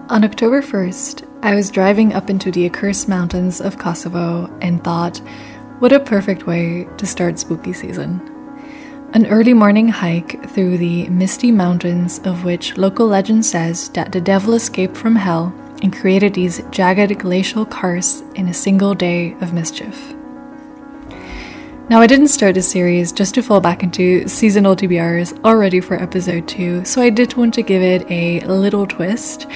On October 1st, I was driving up into the accursed mountains of Kosovo and thought, what a perfect way to start spooky season. An early morning hike through the misty mountains of which local legend says that the devil escaped from hell and created these jagged glacial karsts in a single day of mischief. Now, I didn't start this series just to fall back into seasonal TBRs already for episode 2, so I did want to give it a little twist.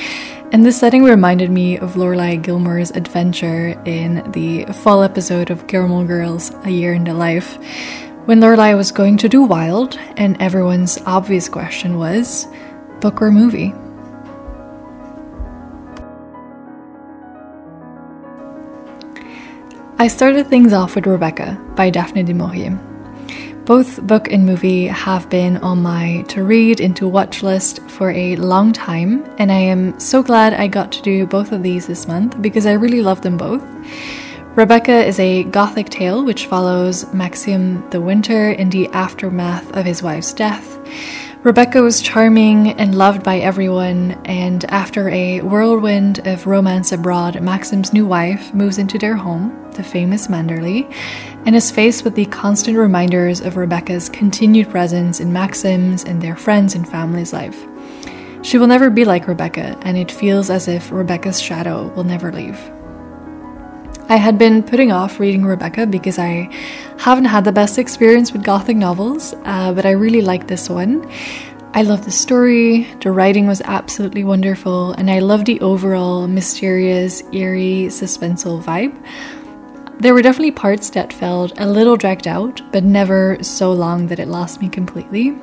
And this setting reminded me of Lorelai Gilmore's adventure in the fall episode of Gilmore Girls, A Year in the Life, when Lorelai was going to do wild, and everyone's obvious question was, book or movie? I started things off with Rebecca by Daphne du Maurier. Both book and movie have been on my to-read and to-watch list for a long time, and I am so glad I got to do both of these this month because I really love them both. Rebecca is a gothic tale which follows Maxim the Winter in the aftermath of his wife's death. Rebecca was charming and loved by everyone, and after a whirlwind of romance abroad, Maxim's new wife moves into their home, the famous Manderley, and is faced with the constant reminders of Rebecca's continued presence in Maxim's and their friends' and family's life. She will never be like Rebecca, and it feels as if Rebecca's shadow will never leave. I had been putting off reading Rebecca because I haven't had the best experience with gothic novels, but I really liked this one. I love the story, the writing was absolutely wonderful, and I love the overall mysterious, eerie, suspenseful vibe. There were definitely parts that felt a little dragged out, but never so long that it lost me completely.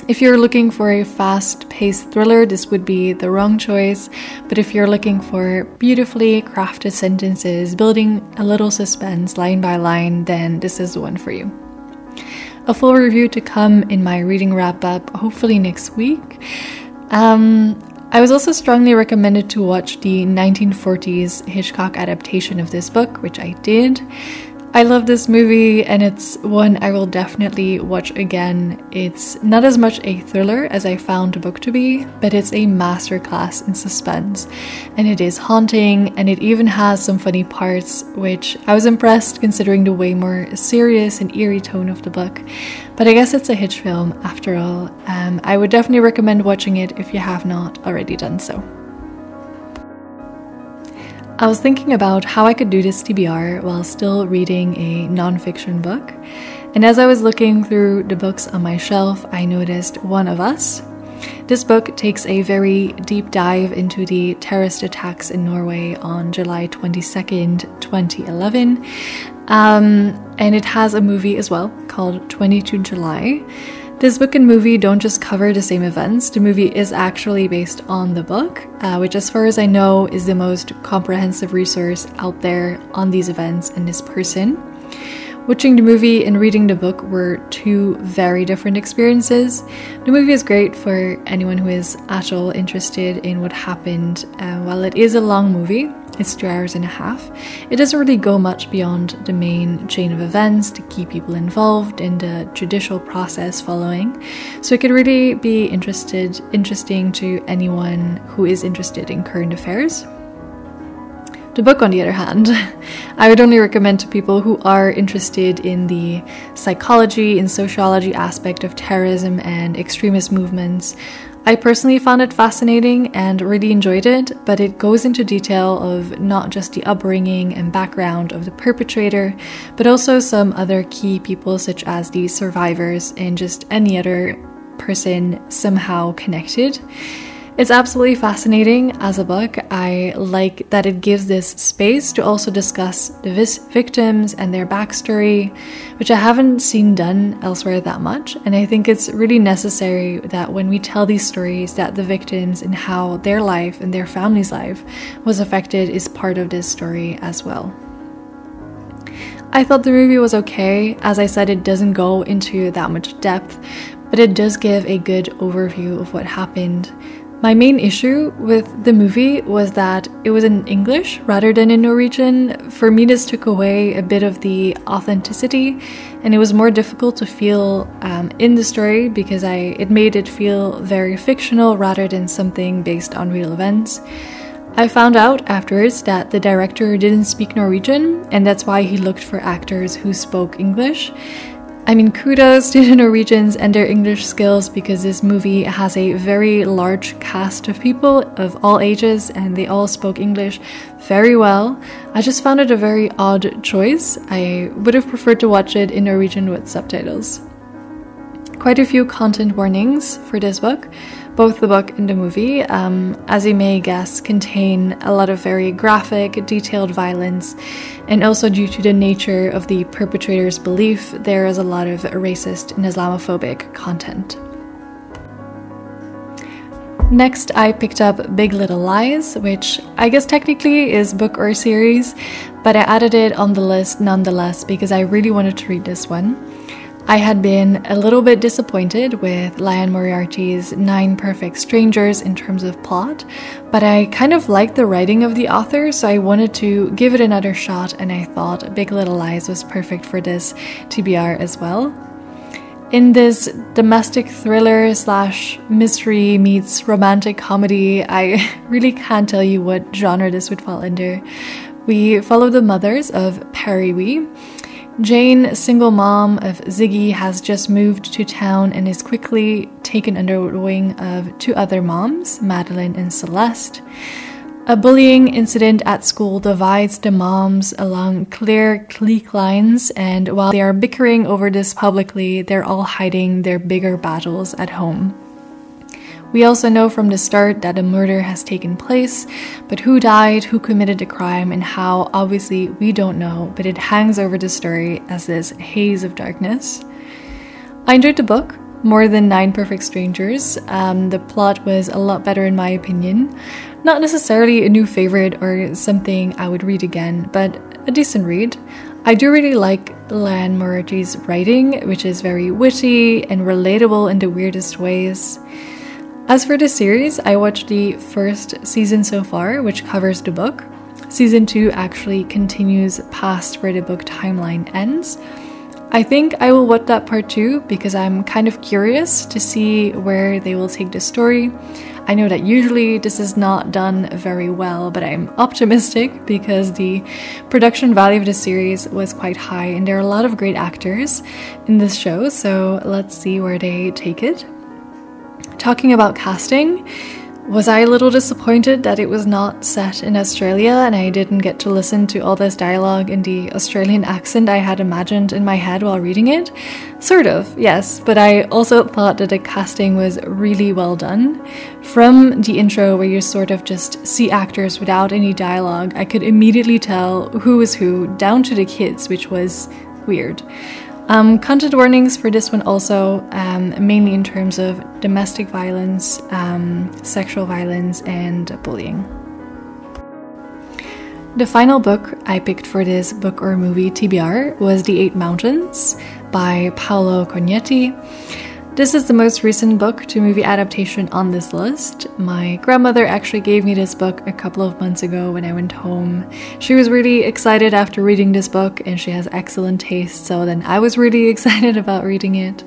If you're looking for a fast-paced thriller, this would be the wrong choice, but if you're looking for beautifully crafted sentences, building a little suspense line by line, then this is the one for you. A full review to come in my reading wrap-up, hopefully next week. I was also strongly recommended to watch the 1940s Hitchcock adaptation of this book, which I did. I love this movie, and it's one I will definitely watch again. It's not as much a thriller as I found the book to be, but it's a masterclass in suspense, and it is haunting, and it even has some funny parts, which I was impressed considering the way more serious and eerie tone of the book. But I guess it's a Hitch film after all. I would definitely recommend watching it if you have not already done so. I was thinking about how I could do this TBR while still reading a non-fiction book, and as I was looking through the books on my shelf, I noticed One of Us. This book takes a very deep dive into the terrorist attacks in Norway on July 22nd, 2011, and it has a movie as well called 22 July. This book and movie don't just cover the same events. The movie is actually based on the book, which as far as I know is the most comprehensive resource out there on these events and this person. Watching the movie and reading the book were two very different experiences. The movie is great for anyone who is at all interested in what happened. While it is a long movie, it's 2 hours and a half, it doesn't really go much beyond the main chain of events, the key people involved, and the judicial process following. So it could really be interesting to anyone who is interested in current affairs. The book, on the other hand, I would only recommend to people who are interested in the psychology and sociology aspect of terrorism and extremist movements. I personally found it fascinating and really enjoyed it, but it goes into detail of not just the upbringing and background of the perpetrator, but also some other key people such as the survivors and just any other person somehow connected. It's absolutely fascinating as a book. I like that it gives this space to also discuss the victims and their backstory, which I haven't seen done elsewhere that much. And I think it's really necessary that when we tell these stories, that the victims and how their life and their family's life was affected is part of this story as well. I thought the movie was okay. As I said, it doesn't go into that much depth, but it does give a good overview of what happened. My main issue with the movie was that it was in English rather than in Norwegian. For me, this took away a bit of the authenticity, and it was more difficult to feel in the story because it made it feel very fictional rather than something based on real events. I found out afterwards that the director didn't speak Norwegian, and that's why he looked for actors who spoke English. I mean, kudos to the Norwegians and their English skills, because this movie has a very large cast of people of all ages and they all spoke English very well. I just found it a very odd choice. I would have preferred to watch it in Norwegian with subtitles. Quite a few content warnings for this book. Both the book and the movie, as you may guess, contain a lot of very graphic, detailed violence, and also due to the nature of the perpetrator's belief, there is a lot of racist and Islamophobic content. Next, I picked up Big Little Lies, which I guess technically is book or series, but I added it on the list nonetheless because I really wanted to read this one. I had been a little bit disappointed with Liane Moriarty's 9 Perfect Strangers in terms of plot, but I kind of liked the writing of the author, so I wanted to give it another shot, and I thought Big Little Lies was perfect for this TBR as well. In this domestic thriller / mystery meets romantic comedy, I really can't tell you what genre this would fall under. We follow the mothers of Perry Wee. Jane, single mom of Ziggy, has just moved to town and is quickly taken under the wing of 2 other moms, Madeline and Celeste. A bullying incident at school divides the moms along clear clique lines, and while they are bickering over this publicly, they're all hiding their bigger battles at home. We also know from the start that a murder has taken place, but who died, who committed the crime, and how, obviously we don't know, but it hangs over the story as this haze of darkness. I enjoyed the book more than 9 Perfect Strangers. The plot was a lot better in my opinion. Not necessarily a new favorite or something I would read again, but a decent read. I do really like Liane Moriarty's writing, which is very witty and relatable in the weirdest ways. As for the series, I watched the first season so far, which covers the book. Season 2 actually continues past where the book timeline ends. I think I will watch that part 2 because I'm kind of curious to see where they will take the story. I know that usually this is not done very well, but I'm optimistic because the production value of the series was quite high and there are a lot of great actors in this show, so let's see where they take it. Talking about casting, was I a little disappointed that it was not set in Australia and I didn't get to listen to all this dialogue in the Australian accent I had imagined in my head while reading it? Sort of, yes, but I also thought that the casting was really well done. From the intro where you sort of just see actors without any dialogue, I could immediately tell who was who, down to the kids, which was weird. Content warnings for this one also, mainly in terms of domestic violence, sexual violence, and bullying. The final book I picked for this book or movie TBR was The 8 Mountains by Paolo Cognetti. This is the most recent book to movie adaptation on this list. My grandmother actually gave me this book a couple of months ago when I went home. She was really excited after reading this book and she has excellent taste, so then I was really excited about reading it.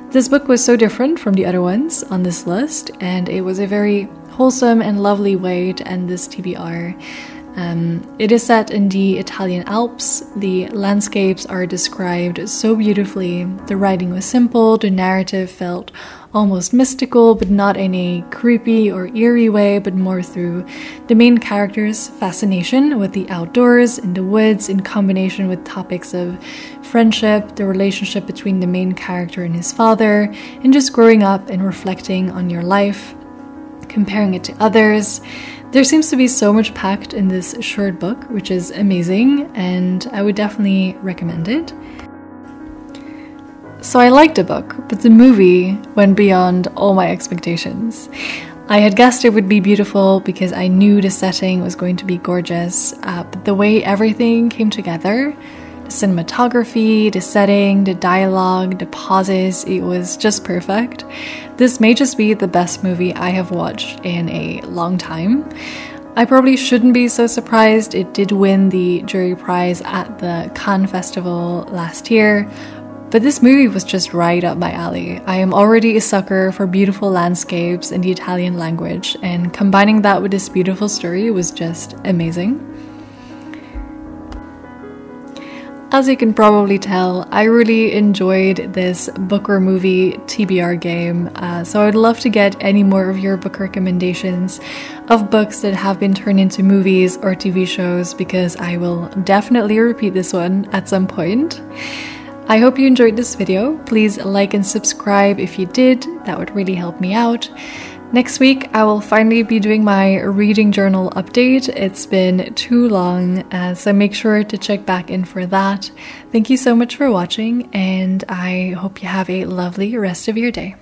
This book was so different from the other ones on this list, and it was a very wholesome and lovely way to end this TBR. It is set in the Italian Alps. The landscapes are described so beautifully. The writing was simple, the narrative felt almost mystical, but not in a creepy or eerie way, but more through the main character's fascination with the outdoors and the woods in combination with topics of friendship, the relationship between the main character and his father, and just growing up and reflecting on your life, comparing it to others. There seems to be so much packed in this short book, which is amazing, and I would definitely recommend it. So I liked the book, but the movie went beyond all my expectations. I had guessed it would be beautiful because I knew the setting was going to be gorgeous, but the way everything came together, the cinematography, the setting, the dialogue, the pauses, it was just perfect. This may just be the best movie I have watched in a long time. I probably shouldn't be so surprised. It did win the jury prize at the Cannes Festival last year, but this movie was just right up my alley. I am already a sucker for beautiful landscapes in the Italian language, and combining that with this beautiful story was just amazing. As you can probably tell, I really enjoyed this book or movie TBR game, so I would love to get any more of your book recommendations of books that have been turned into movies or TV shows, because I will definitely repeat this one at some point. I hope you enjoyed this video. Please like and subscribe if you did, that would really help me out. Next week, I will finally be doing my reading journal update. It's been too long, so make sure to check back in for that. Thank you so much for watching, and I hope you have a lovely rest of your day.